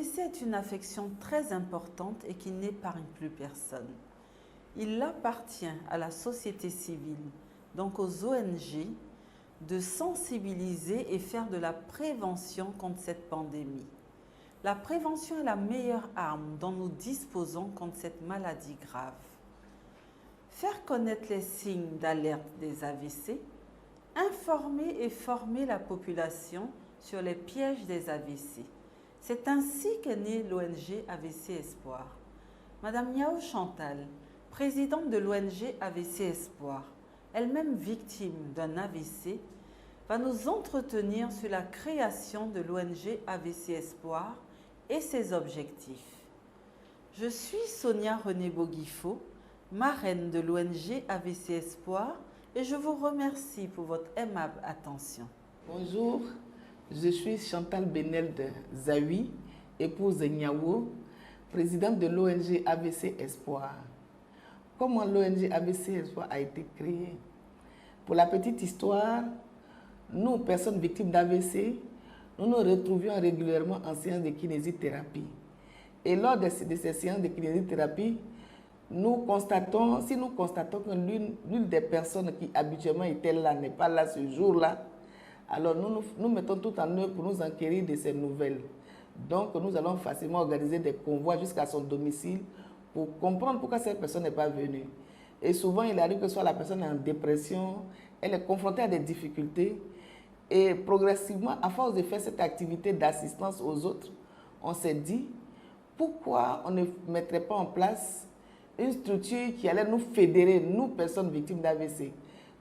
L'AVC est une affection très importante et qui n'épargne plus personne. Il appartient à la société civile, donc aux ONG, de sensibiliser et faire de la prévention contre cette pandémie. La prévention est la meilleure arme dont nous disposons contre cette maladie grave. Faire connaître les signes d'alerte des AVC, informer et former la population sur les pièges des AVC. C'est ainsi qu'est née l'ONG AVC Espoir. Madame Yao Chantal, présidente de l'ONG AVC Espoir, elle-même victime d'un AVC, va nous entretenir sur la création de l'ONG AVC Espoir et ses objectifs. Je suis Sonia René Boguifo, marraine de l'ONG AVC Espoir, et je vous remercie pour votre aimable attention. Bonjour, je suis Chantal Benelde Zawi, épouse de Niawo, présidente de l'ONG AVC Espoir. Comment l'ONG AVC Espoir a été créée? Pour la petite histoire, nous, personnes victimes d'AVC, nous nous retrouvions régulièrement en séance de kinésithérapie. Et lors de ces séances de kinésithérapie, si nous constatons que l'une des personnes qui habituellement étaient là n'est pas là ce jour-là, alors nous mettons tout en œuvre pour nous enquérir de ces nouvelles. Donc nous allons facilement organiser des convois jusqu'à son domicile pour comprendre pourquoi cette personne n'est pas venue. Et souvent, il arrive que soit la personne est en dépression, elle est confrontée à des difficultés. Et progressivement, à force de faire cette activité d'assistance aux autres, on s'est dit, pourquoi on ne mettrait pas en place une structure qui allait nous fédérer, nous, personnes victimes d'AVC,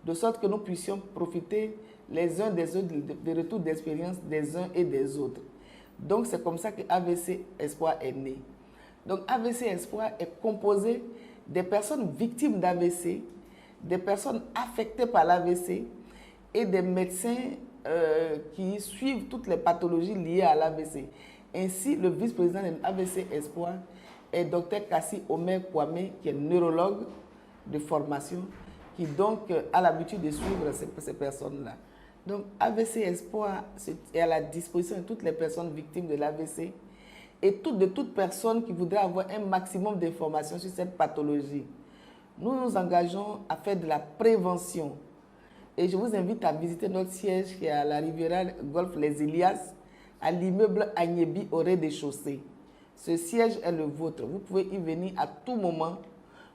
de sorte que nous puissions profiter les uns des autres, des retours d'expérience des uns et des autres. Donc, c'est comme ça que AVC Espoir est né. Donc, AVC Espoir est composé des personnes victimes d'AVC, des personnes affectées par l'AVC et des médecins qui suivent toutes les pathologies liées à l'AVC. Ainsi, le vice-président de l'AVC Espoir est Dr Kassi Omer Kwame, qui est neurologue de formation, qui donc a l'habitude de suivre ces personnes-là. Donc, AVC Espoir est à la disposition de toutes les personnes victimes de l'AVC et de toute personne qui voudrait avoir un maximum d'informations sur cette pathologie. Nous nous engageons à faire de la prévention. Et je vous invite à visiter notre siège qui est à la Riviera Golf Les Ilias, à l'immeuble Agnebi au rez-de-chaussée. Ce siège est le vôtre. Vous pouvez y venir à tout moment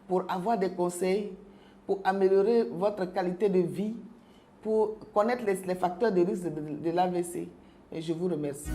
pour avoir des conseils, pour améliorer votre qualité de vie, pour connaître les facteurs de risque de l'AVC. Et je vous remercie.